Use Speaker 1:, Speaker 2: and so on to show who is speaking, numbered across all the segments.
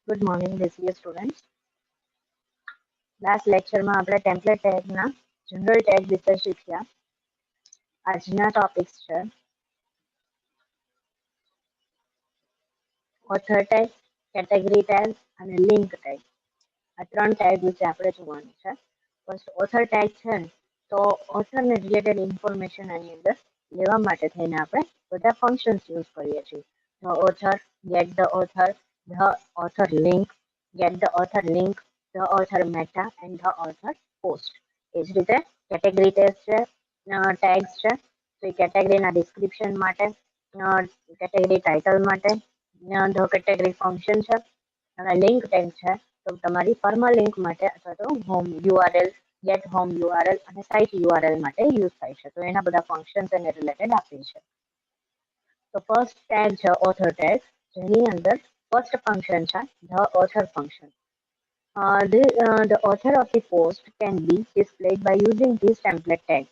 Speaker 1: Good morning, this year students. Last લેક્ચરમાં આપણે template ટેગના general tag વિશે શીખ્યા. આજના ટોપિક્સ છે ઓથર ટેગ, કેટેગરી ટેગ અને લિંક ટેગ. આ ત્રણ ટેગ વિશે આપણે જોવાનું છે. ફર્સ્ટ ઓથર ટેગ છે તો ઓથરને રિલેટેડ ઇન્ફોર્મેશન આની અંદર લેવા માટે થઈને આપણે બધા ફંક્શન્સ યુઝ કરીએ છીએ. The author, get the author link, get the author link, the author meta and the author post. એ જ રીતે કેટેગરી ટેગ્સ છે તો એ કેટેગરીના ડિસ્ક્રિપ્શન માટે, કેટેગરી ટાઇટલ માટે, ધ કેટેગરી ફંક્શન છે અને લિંક ટેગ છે તો તમારી ફોર્મલ લિંક માટે અથવા તો home URL, get home URL અને સાઇટ યુઆરએલ માટે યુઝ થાય છે. તો એના બધા ફંક્શન્સ એને રિલેટેડ આપી છે. તો ફર્સ્ટ ટેગ છે ઓથર ટેગ, જેની અંદર ફર્સ્ટ ફંક્શન છે the author function. The author of the post can be displayed by using this template tag.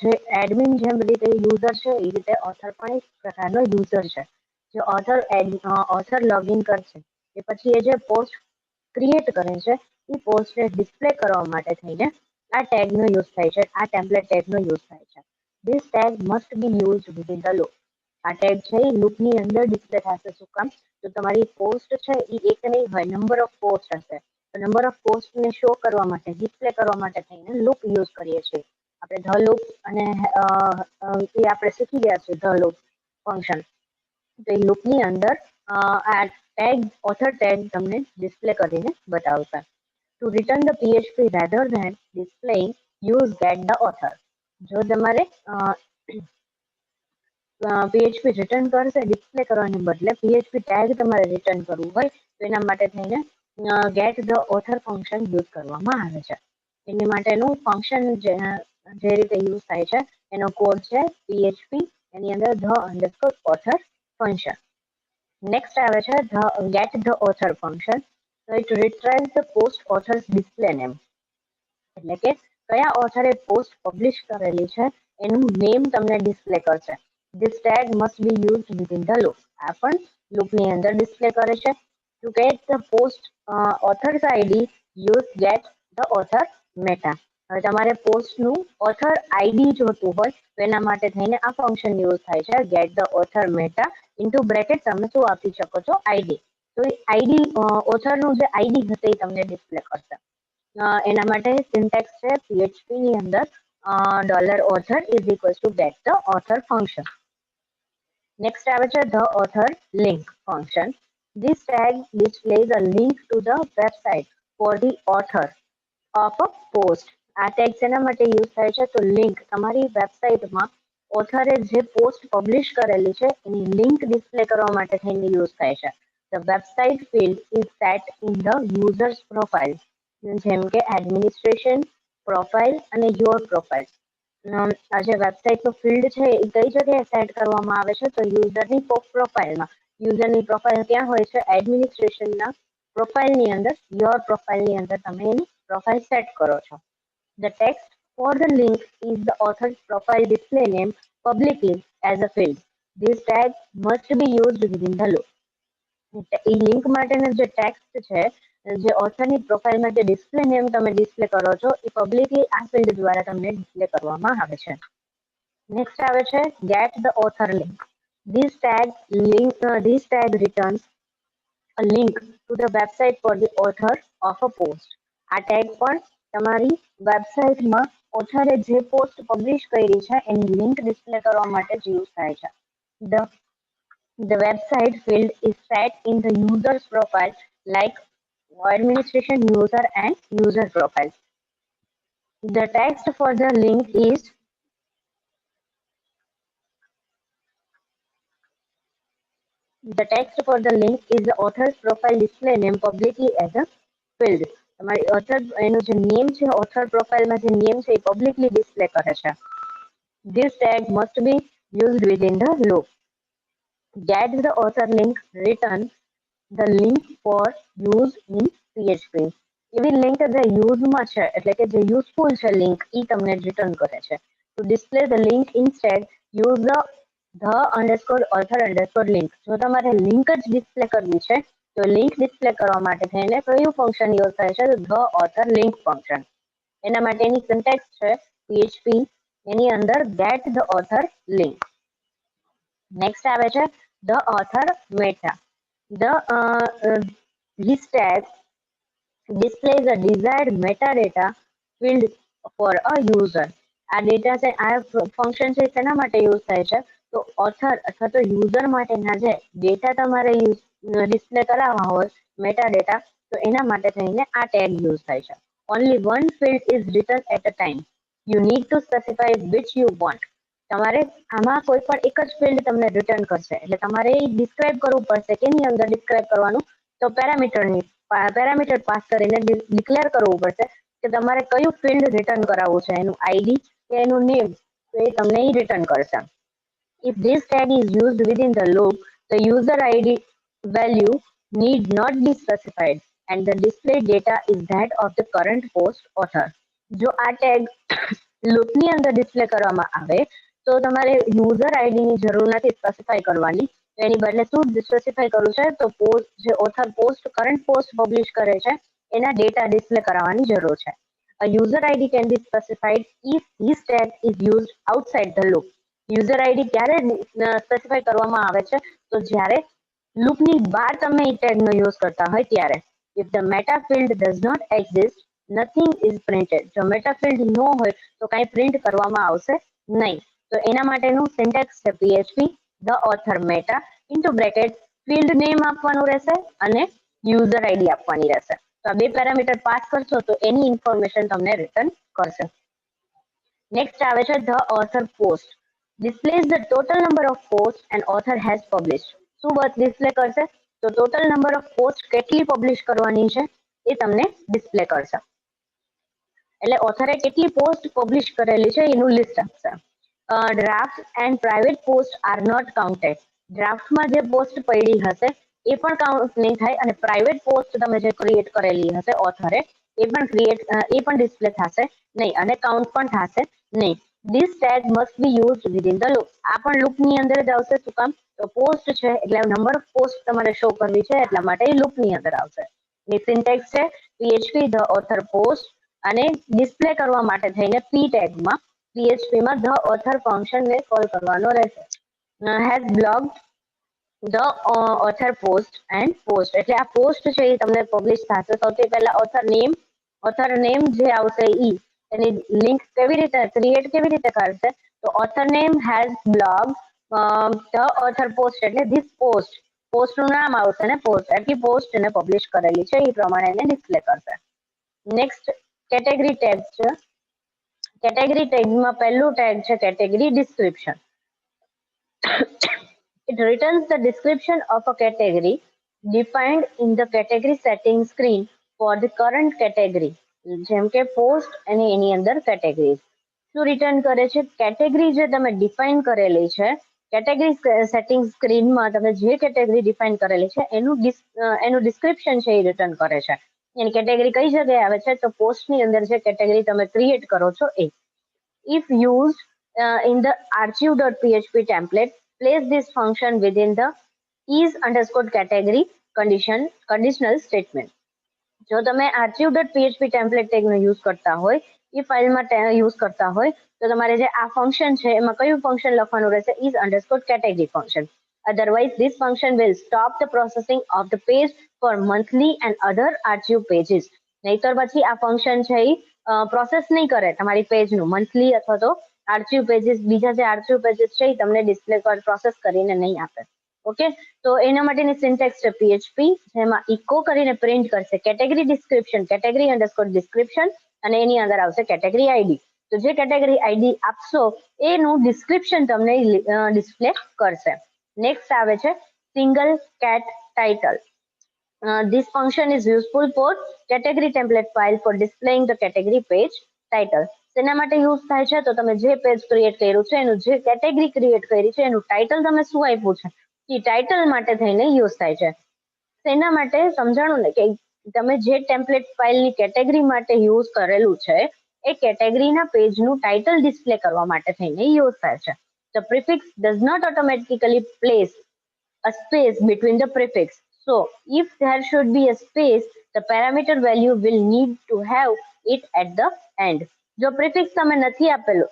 Speaker 1: જે એડમિન જેમ રીતે યુઝર છે એ રીતે ઓથર પણ એક પ્રકારનો યુઝર છે. જે ઓથર લોગિન કરશે એ પછી એ જે પોસ્ટ ક્રિએટ કરે છે એ પોસ્ટને ડિસ્પ્લે કરવા માટે થઈને આ ટેગનો યુઝ થાય છે, આ ટેમ્પલેટ ટેગનો યુઝ થાય છે. This tag must be used within the loop. આ ટેગ છે એ લૂપની અંદર ડિસ્પ્લે થશે. શું કામ? તો તમારી પોસ્ટ છે એ એક નહીં હોય, નંબર ઓફ પોસ્ટ હશે. તો નંબર ઓફ પોસ્ટને શો કરવા માટે, ડિસ્પ્લે કરવા માટે થઈને લૂપ યુઝ કરીએ છીએ. આપણે ધ લૂપ અને એ આપણે શીખી ગયા છે ધ લૂપ ફંક્શન. તો એ લૂપની અંદર આ ટેગ ઓથર ટેગ તમને ડિસ્પ્લે કરીને બતાવશે. To return the PHP rather than displaying, use get the author. જો તમારે PHP રિટર્ન કરશે ડિસ્પ્લે કરવાને બદલે PHP ટેગ તમારે રિટર્ન કરવું હોય તો એના માટે થઈને get the author function use કરવામાં આવે છે. એની માટેનું ફંક્શન જે રીતે યુઝ થાય છે એનો કોડ છે PHP, એની અંદર ધ ઓથર ફંક્શન. નેક્સ્ટ આવે છે ગેટ ધ ઓથર ફંક્શન. તો it retrieves the post authors display name. એટલે કે કયા ઓથરે પોસ્ટ પબ્લિશ કરેલી છે એનું નેમ તમને ડિસ્પ્લે કરશે. This tag must be used within the loop. આ પણ લૂપની અંદર ડિસ્પ્લે કરે છે. To get the post author's ID, use get the author meta. હવે તમારે પોસ્ટનું ઓથર આઈડી જોતું હોય તો એના માટે થઈને આ ફંક્શન યુઝ થાય છે get the author meta. Into bracket તમે શું આપી શકો છો? આઈડી. તો એ આઈડી ઓથરનું જે આઈડી હશે એ તમને ડિસ્પ્લે કરશે. એના માટે સિન્ટેક્સ છે PHPની અંદર $author is equals to get the author function. Next આવે છે the author link function. This tag displays a link to the website for the author of a post. આ ટેગ શેના માટે યુઝ થાય છે? તો લિંક, તમારી વેબસાઇટમાં ઓથરે જે પોસ્ટ પબ્લિશ કરેલી છે એની લિંક ડિસ્પ્લે કરવા માટે થઈને યુઝ થાય છે. The website field is set in the user's profile. જેમ કે એડમિનિસ્ટ્રેશન, પ્રોફાઇલ અને યોર પ્રોફાઇલ. આ જે વેબસાઇટનું ફિલ્ડ છે એ કઈ જગ્યાએ સેટ કરવામાં આવે છે? તો યુઝરની પ્રોફાઇલમાં. યુઝરની પ્રોફાઇલ ક્યાં હોય છે? એડમિનિસ્ટ્રેશનના પ્રોફાઇલની અંદર, યોર પ્રોફાઇલની અંદર તમે એની પ્રોફાઇલ સેટ કરો છો. The text for the link is the author's profile display name publicly as a field. This tag must be used within the loop. A link માટેનો જે ટેક્સ્ટ છે, જે ઓથરની પ્રોફાઇલમાં જે ડિસ્પ્લે નેમ તમે ડિસ્પ્લે કરો છો એ પબ્લિકલી આ ફિલ્ડ દ્વારા તમને ડિસ્પ્લે કરવામાં આવે છે. નેક્સ્ટ આવે છે get the author link. This tag returns a link to the website for the author of a post. આ ટેગ પણ તમારી વેબસાઇટમાં ઓથરે જે પોસ્ટ પબ્લિશ કરી છે એની લિંક ડિસ્પ્લે કરવા માટે જ યુઝ થાય છે. The website field is set in the user's profile like administration user and user profiles. The text for the link is the author's profile display name publicly as a field. તમારી author એનું જે name છે author પ્રોફાઇલમાં જે name છે એ publicly display કરે છે. This tag must be used within the loop. Get the author link return the link for use in PHP. એવી link જે યુઝમાં છે એટલે કે જે યુઝફુલ છે લિંક એ તમને રિટર્ન કરે છે. To display the link instead, use the _author_link. જો તમારે લિંક જ ડિસ્પ્લે કરવી છે તો તો લિંક ડિસ્પ્લે કરવા માટે થઈને કયું ફંક્શન યુઝ થાય છે? The author link function. એના માટેની સિન્ટેક્સ છે PHP, એની અંદર get the author link. Next આવે છે the author meta. This tag displays a desired metadata field for a user. આ ડેટા છે, આ ફંક્શન છે તેના માટે યુઝ થાય છે. તો ઓથર અથવા તો યુઝર માટેના જે ડેટા તમારે ડિસ્પ્લે કરાવવા હોય મેટા ડેટા, તો એના માટે થઈને આ ટેગ યુઝ થાય છે. Only one field is written at a time. You need to specify which you want. તમારે આમાં કોઈ પણ એક જ ફિલ્ડ તમને રિટર્ન કરશે, એટલે તમારે ડિસ્ક્રાઇબ કરવું પડશે કે એની અંદર ડિસ્ક્રાઇબ કરવાનું. તો પેરામીટર પાસ કરીને ડિક્લેર કરવું પડશે કે તમારે કયું ફિલ્ડ રિટર્ન કરાવવું છે, એનું આઈડી કે એનું નેમ, તો એ તમને રિટર્ન કરશે. If this tag is used within the loop, the user ID value need not be specified and the display data is that of the current post author. જો આ ટેગ લૂપની અંદર display કરવામાં આવે તો તમારે યુઝર આઈડીની જરૂર નથી સ્પેસિફાઈ કરવાની. એની બદલે શું સ્પેસિફાઈ કરવું છે? તો પોસ્ટ જે author post current post publish કરે છે એના ડેટા ડિસ્પ્લે કરાવવાની જરૂર છે. A user ID can be specified if this tag is used outside the loop. User ID ક્યારે સ્પેસિફાઈ કરવામાં આવે છે? તો જ્યારે લૂપની બહાર તમે એ ટેગનો યુઝ કરતા હોય ત્યારે. If the meta field does not exist, nothing is printed. જો મેટા ફિલ્ડ ન હોય તો કાંઈ પ્રિન્ટ કરવામાં આવશે નહીં. તો એના માટેનું સિન્ટેક્સ છે PHP the author meta into bracket field name આપવાનું રહેશે અને યુઝર આઈડી આપવાની રહેશે. તો આ બે પેરામીટર પાસ કરશો તો એની ઇન્ફોર્મેશન તમને રિટર્ન કરશે. નેક્સ્ટ આવે છે the author post. Displays the total number of posts an author has published. શું ડિસ્પ્લે કરશે? તો ટોટલ નંબર ઓફ પોસ્ટ કેટલી પબ્લિશ કરવાની છે એ તમને ડિસ્પ્લે કરશે. એટલે ઓથરે કેટલી પોસ્ટ પબ્લિશ કરેલી છે એનું લિસ્ટ આપશે. Draft and private post are not counted. ડ્રાફ્ટમાં જે પોસ્ટ પડી હશે એ પણ કાઉન્ટ નહીં થાય અને પ્રાઇવેટ પોસ્ટ તમે જે ક્રિએટ કરેલી હશે ઓથરે એ પણ ડિસ્પ્લે થશે નહીં અને કાઉન્ટ પણ થશે નહીં. This tag must be used within the loop. આ પણ લૂપની અંદર જ આવશે. શું કામ? તો પોસ્ટ છે એટલે નંબર ઓફ પોસ્ટ તમારે શો કરવી છે એટલા માટે એ લૂપની અંદર આવશે. એ સિન્ટેક્સ છે PHP ધ ઓથર પોસ્ટ અને ડિસ્પ્લે કરવા માટે થઈને P ટેગમાં PHPમાં ધ ઓથર ફંક્શનને કોલ કરવાનો રહેશે. Has blogged the author post and post એટલે આ પોસ્ટ છે એ તમને પબ્લિશ થશે. સૌથી પહેલા ઓથર નેમ જે આવશે એની લિંક કેવી રીતે ક્રિએટ કેવી રીતે કરશે? તો author name has blog the author post એટલે ધીસ પોસ્ટનું નામ આવશે ને પોસ્ટ એટલી પોસ્ટ એને પબ્લિશ કરેલી છે એ પ્રમાણે એને ડિસ્પ્લે કરશે. નેક્સ્ટ કેટેગરી ટેગ છે. કેટેગરી ટેગમાં પહેલું ટેગ છે category description. It returns the description of a category defined in the category setting screen for the current category. જેમ કે પોસ્ટ અને એની અંદર કેટેગરી શું રિટર્ન કરે છે? કેટેગરી જે તમે ડિફાઇન કરેલી છે કેટેગરી સેટિંગ સ્ક્રીનમાં તમે જે કેટેગરી ડિફાઇન કરેલી છે એનું ડિસ્ક્રિપ્શન છે એ રિટર્ન કરે છે. એની કેટેગરી કઈ જગ્યાએ આવે છે? તો પોસ્ટની અંદર જે કેટેગરી તમે ક્રિએટ કરો છો એ. If used in the archive.php template, place this function within the is_category conditional statement. જો તમે archive.php ટેમ્પલેટ ટેગનો યુઝ કરતા હોય એ ફાઇલમાં યુઝ કરતા હોય તો તમારે જે આ ફંક્શન છે એમાં કયું ફંક્શન લખવાનું રહેશે? is_category function. Otherwise, this function will stop the processing of the page for monthly and other archive pages. નહીતર પછી આ ફંક્શન છે એ પ્રોસેસ નહીં કરે તમારી પેજનું મંથલી અથવા તો આર્ચિવ પેજીસ બીજા જે આર્ચિવ પેજીસ છે એ તમને ડિસ્પ્લે પ્રોસેસ કરીને નહીં આપે. ઓકે, તો એના માટેની સિન્ટેક્સ છે PHP જેમાં ઇકો કરીને પ્રિન્ટ કરશે કેટેગરી ડિસ્ક્રિપ્શન _description અને એની અંદર આવશે કેટેગરી આઈડી. તો જે કેટેગરી આઈડી આપશો એનું ડિસ્ક્રિપ્શન તમને ડિસ્પ્લે કરશે. નેક્સ્ટ આવે છે single cat title. This function is useful for category template file for displaying the category page title. તેના માટે યુઝ થાય છે તો તમે જે પેજ ક્રિએટ કર્યું છે એનું જે કેટેગરી ક્રિએટ કરી છે એનું ટાઇટલ તમે શું આપ્યું છે એ ટાઇટલ માટે થઈને યુઝ થાય છે. તેના માટે સમજાણું ને કે તમે જે ટેમ્પલેટ ફાઇલની કેટેગરી માટે યુઝ કરેલું છે એ કેટેગરીના પેજનું ટાઇટલ ડિસ્પ્લે કરવા માટે થઈને યુઝ થાય છે. The prefix does not automatically place a space between the prefix. So if there should be a space, the parameter value will need to have it at the end. જો prefix તમે નથી આપેલો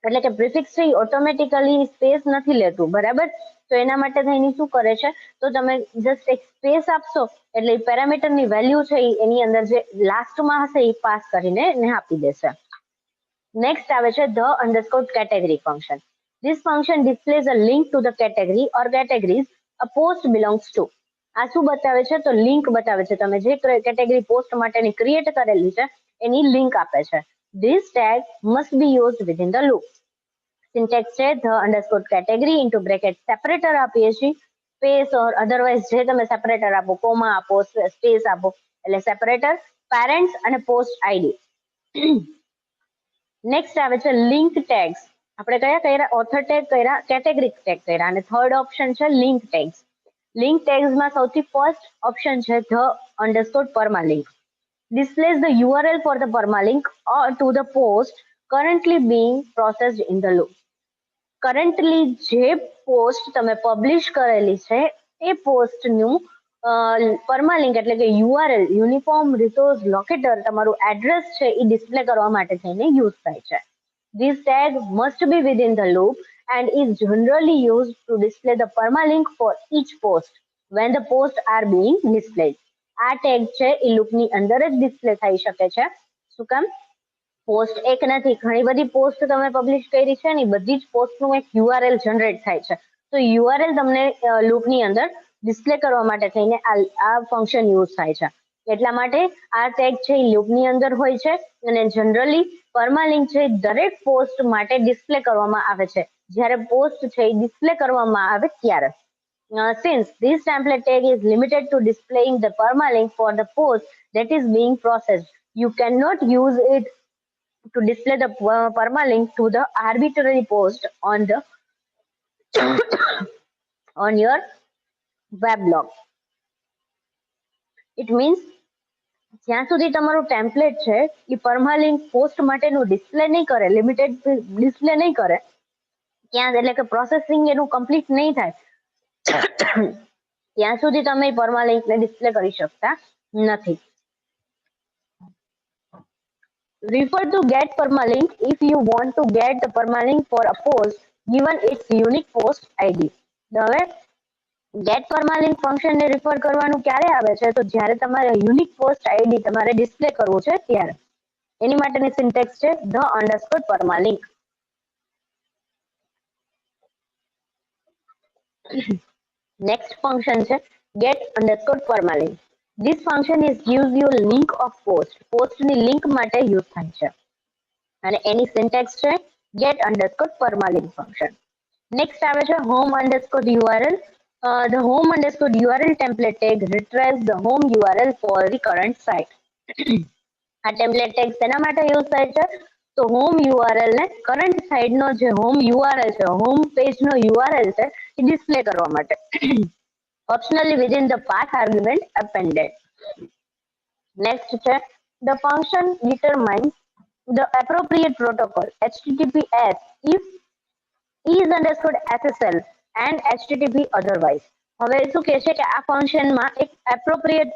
Speaker 1: એટલે કે prefix છે automatically space નથી લેતું, બરાબર? તો એના માટે થઈને શું કરે છે, તો તમે જસ્ટ એક સ્પેસ આપશો એટલે પેરામીટરની વેલ્યુ છે એની અંદર જે લાસ્ટમાં હશે એ પાસ કરીને એને આપી દેશે. નેક્સ્ટ આવે છે the underscore category function. This function displays a link to the category or categories a post belongs to. આ શું બતાવે છે, તો લિંક બતાવે છે. તમે જે કેટેગરી પોસ્ટ માટેની ક્રિએટ કરેલી છે એની લિંક આપે છે. This tag must be used within the loop. Syntax છે the underscore category into bracket separator આપીએ છીએ, સ્પેસ ઓર અધરવાઇઝ જે તમે સેપરેટર આપો, કોમા આપો, સ્પેસ આપો એટલે સેપરેટર, પેરેન્ટ્સ અને પોસ્ટ આઈડી. નેક્સ્ટ આવે છે લિંક ટેગ્સ. આપણે કયા કર્યા? ઓથર ટેગ કર્યા, કેટેગરી ટેગ કર્યા, અને થર્ડ ઓપ્શન છે લિંક ટેગ્સ. લિંક ટેગ્સમાં સૌથી ફર્સ્ટ ઓપ્શન છે the underscore permalink. Displays the URL for the permalink or to the post currently being processed in the loop. Currently જે post તમે publish કરેલી છે એ પોસ્ટનું પરમાલિંક એટલે કે યુઆરએલ, યુનિફોર્મ રિસોર્સ લોકેટર, તમારું address છે એ ડિસ્પ્લે કરવા માટે થઈને યુઝ થાય છે. This tag must be within the loop and is generally used to display the permalink for each post when the posts are being displayed. આ tag છે એ લૂપની અંદર જ ડિસ્પ્લે થઈ શકે છે. શું કામ? પોસ્ટ એક નથી, ઘણી બધી પોસ્ટ તમે પબ્લિશ કરી છે ને બધી જ પોસ્ટનું એક યુઆરએલ જનરેટ થાય છે. તો યુઆરએલ તમને લૂપની અંદર ડિસ્પ્લે કરવા માટે થઈને આ ફંક્શન યુઝ થાય છે. એટલા માટે આ ટેગ છે એ લૂપની અંદર હોય છે અને જનરલી પરમાલિંક છે દરેક પોસ્ટ માટે ડિસ્પ્લે કરવામાં આવે છે જ્યારે પોસ્ટ છે એ ડિસ્પ્લે કરવામાં આવે ત્યારે. Since this template tag is limited to displaying the permalink for the post that is being processed, you cannot use it to display the permalink to the arbitrary post on the on your weblog. It means જ્યાં સુધી તમારું template છે એ પરમાલિંક post માટેનું display નહીં કરે, limited display નહીં કરે, ત્યાં એટલે કે પ્રોસેસિંગ એનું કમ્પ્લીટ નહીં થાય ત્યાં સુધી તમે પરમાલિંકને ડિસ્પ્લે કરી શકતા નથી. Refer to get permalink if you want to get the permalink for a post given its unique post ID. હવે get permalink ફંક્શન ને રિફર કરવાનું ક્યારે આવે છે, તો જ્યારે તમારે યુનિક પોસ્ટ આઈડી તમારે ડિસ્પ્લે કરવું છે ત્યારે. એની માટેની સિન્ટેક્સ છે the underscore permalink. Next function છે get underscore permalink. This function is gives you link of post. પોસ્ટની લિંક માટે યુઝ થાય છે અને એની સિન્ટેક્સ છે get underscore permalink function. Next આવે છે home underscore URL. The home underscore URL template tag retrieves the home URL for the current site. આ ટેમ્પલેટ ટેગ શેના માટે યુઝ થાય છે, તો હોમ યુઆરએલ ને કરંટ સાઇટ નો જે હોમ યુઆરએલ છે, હોમ પેજ નો યુઆરએલ છે એ ડિસ્પ્લે કરવા માટે. Optionally within the path argument appended. Next છે the function determines the appropriate protocol HTTPS if is underscore SSL and HTTP otherwise. હવે શું કહે છે કે આ ફંક્શનમાં એક appropriate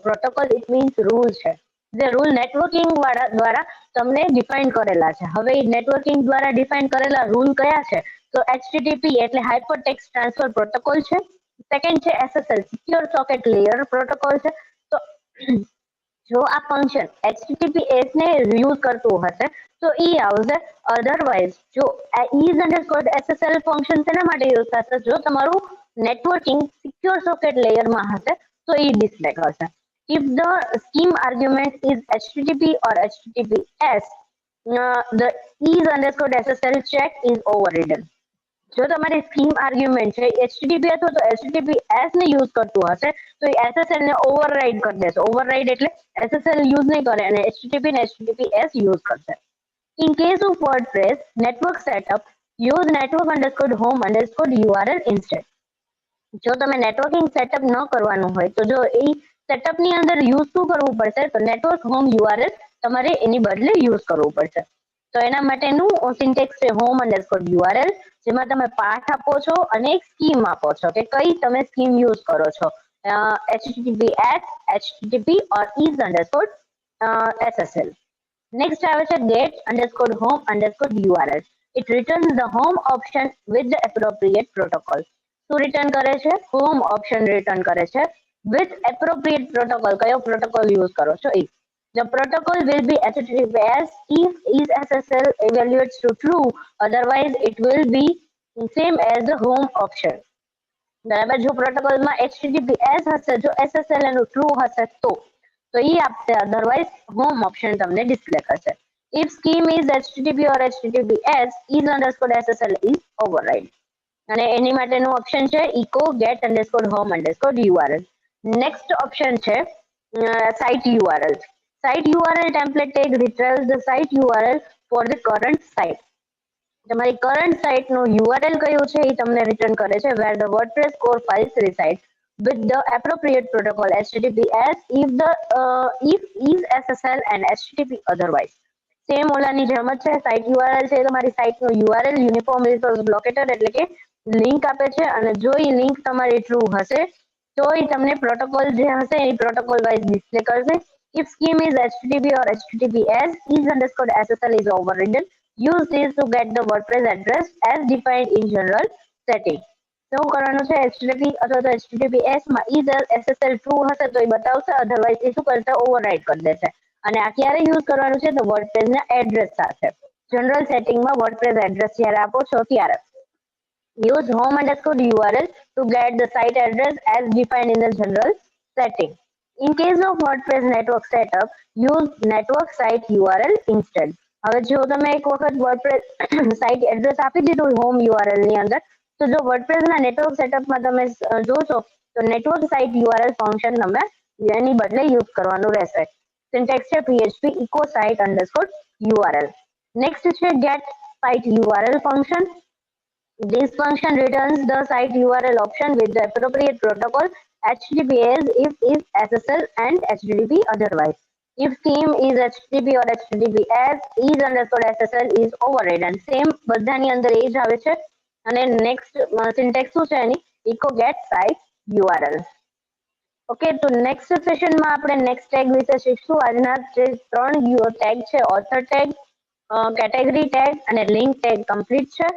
Speaker 1: protocol it means rule છે જે રૂલ નેટવર્કિંગ વાળા દ્વારા તમને ડિફાઇન કરેલા છે. હવે એ નેટવર્કિંગ દ્વારા ડિફાઇન કરેલા રૂલ કયા છે, તો HTTP એટલે હાઇપર ટેક્સ્ટ ટ્રાન્સફર પ્રોટોકોલ છે. સેકન્ડ છે SSL secure socket layer protocol છે. તો જો આ ફંક્શન HTTPS ને યુઝ કરતું હશે તો ઈ આવશે. અધરવાઇઝ જો ઇઝ અંડરસ્કોર SSL ફંક્શન શેના માટે યુઝ થશે, જો તમારું નેટવર્કિંગ સિક્યોર સોકેટ લેયરમાં હશે તો ઈ ડિસ્પ્લે કરશે. If the scheme argument is HTTP or HTTPS, the is underscore SSL check is overridden. જો તમારી સ્કીમ આર્ગ્યુમેન્ટ છે HTTP અથવા તો HTTPS ને યુઝ કરતું હશે તો એ SSL ને ઓવરરાઇડ કરી દેશે. ઓવરરાઇડ એટલે SSL યુઝ નહીં કરે અને HTTP ને HTTPS યુઝ કરશે. In case of WordPress network setup, use network underscore home underscore URL instead. જો તમે નેટવર્કિંગ સેટઅપ ન કરવાનું હોય તો જો એ સેટઅપની અંદર યુઝ શું કરવું પડશે, તો નેટવર્ક હોમ યુઆરએલ તમારે એની બદલે યુઝ કરવું પડશે. તો એના માટેનું સિન્ટેક્સ છે હોમ અંડરસ્કોર યુઆરએલ, જેમાં તમે પાથ આપો છો અને એક સ્કીમ આપો છો કે કઈ તમે સ્કીમ યુઝ કરો છો HTTPS, HTTP or is underscore SSL. Next આવે છે get underscore home underscore URL. It returns the home option with the appropriate protocol. શું રિટર્ન કરે છે? હોમ ઓપ્શન રિટર્ન કરે છે with appropriate protocol. કયો પ્રોટોકોલ યુઝ કરો છો એ. The protocol will be HTTPS if is SSL evaluates to true, otherwise it will be same as the home option. બરાબર, જો પ્રોટોકોલમાં HTTPS હશે, જો SSL એનું ટ્રુ હશે તો એ આપશે, અધરવાઇઝ હોમ ઓપ્શન તમને ડિસ્પ્લે કરશે. If scheme is HTTP or HTTPS is underscore SSL is override. અને એની માટેનું ઓપ્શન છે echo get underscore home underscore URL. Next option છે site URL. Site URL template tag retrieves the site URL for the current site. તમારી current સાઇટનું URL કયું છે એ તમને return કરે છે where the WordPress core files reside with the appropriate protocol HTTPS if is SSL and HTTP otherwise. Same ઓલાની જેમ જ છે. સાઇટ URL છે તમારી સાઇટનું URL યુનિફોર્મ રિસોર્સ લોકેટર એટલે કે લિંક આપે છે, અને જો એ લિંક તમારી ટ્રુ હશે તો એ તમને પ્રોટોકોલ જે હશે એ પ્રોટોકોલ વાઇઝ ડિસ્પ્લે કરશે. If scheme is HTTP or HTTPS is underscore SSL is overridden, use this to get the WordPress address as defined in general setting. શું કરવાનું છે? HTTP અથવા તો HTTPS માં is SSL ટ્રુ હશે તો એ બતાવશે, અધરવાઇઝ એ શું કરશે? ઓવરરાઇડ કરી દેશે. અને આ ક્યારે યુઝ કરવાનું છે? તો વર્ડપ્રેસ ના એડ્રેસ સાથે. જનરલ સેટિંગમાં વર્ડપ્રેસ એડ્રેસ જ્યારે આપો છો ત્યારે. Use home underscore URL to get the site address as defined in the general setting. In case of WordPress network setup, use network site URL instead. હવે જો તમે એક વખત વર્ડપ્રેસ સાઇટ એડ્રેસ આપી દીધું હોમ URL ની અંદર, તો જો વર્ડપ્રેસના નેટવર્ક સેટઅપમાં તમે જોશો તો નેટવર્ક સાઇટ URL ફંક્શન તમે એની બદલે યુઝ કરવાનું રહેશે. સિન્ટેક્સ છે PHP echo site underscore URL. Next છે get site URL function. This function returns the site URL option with the appropriate protocol HTTPS if is SSL and HTTP otherwise. If scheme is HTTP or HTTPS is underscore SSL is overridden. Same બધાની અંદર એ જ આવે છે. અને next syntax શું છે એની? echo get site URL. Okay, તો next સેશનમાં આપણે નેક્સ્ટ ટેગ વિશે શીખશું. આજના જે 3 ટેગ છે, ઓથર ટેગ, કેટેગરી ટેગ અને લિંક ટેગ કમ્પ્લીટ છે.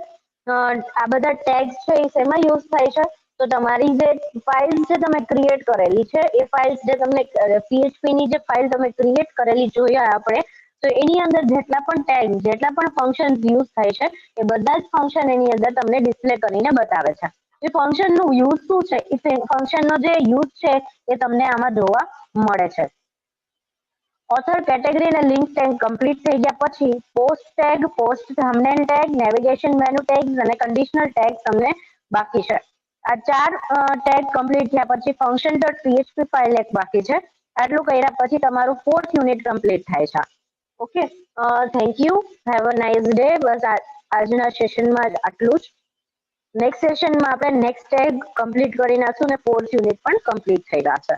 Speaker 1: આ બધા ટેગ્સ છે એ શેમાં યુઝ થાય છે? તો તમારી જે ફાઇલ્સ જે તમે ક્રિએટ કરેલી છે એ ફાઇલ્સ જે તમને PHP ની જે ફાઇલ તમે ક્રિએટ કરેલી જોઈએ આપણે, તો એની અંદર જેટલા પણ ટેગ, જેટલા પણ ફંક્શન યુઝ થાય છે એ બધા જ ફંક્શન એની અંદર તમને ડિસ્પ્લે કરીને બતાવે છે. એ ફંક્શનનું યુઝ શું છે, એ ફંક્શનનો જે યુઝ છે એ તમને આમાં જોવા મળે છે. ઓથર, કેટેગરી અને લિંક ટેગ કમ્પ્લીટ થઈ ગયા પછી post tag, post thumbnail tag, navigation menu tags અને કન્ડિશનલ ટેગ તમને બાકી છે. આ 4 ટેગ કમ્પ્લીટ થયા પછી ફંક્શન ડોટ PHP ફાઇલ એક બાકી છે. આટલું કર્યા પછી તમારું 4th યુનિટ કમ્પ્લીટ થાય છે. Okay, thank you, have a nice day. બસ આજના સેશનમાં આટલું જ. નેક્સ્ટ સેશનમાં આપણે નેક્સ્ટ ટેગ કમ્પ્લીટ કરી નાખશું અને 4th યુનિટ પણ કમ્પ્લીટ થઈ જશે.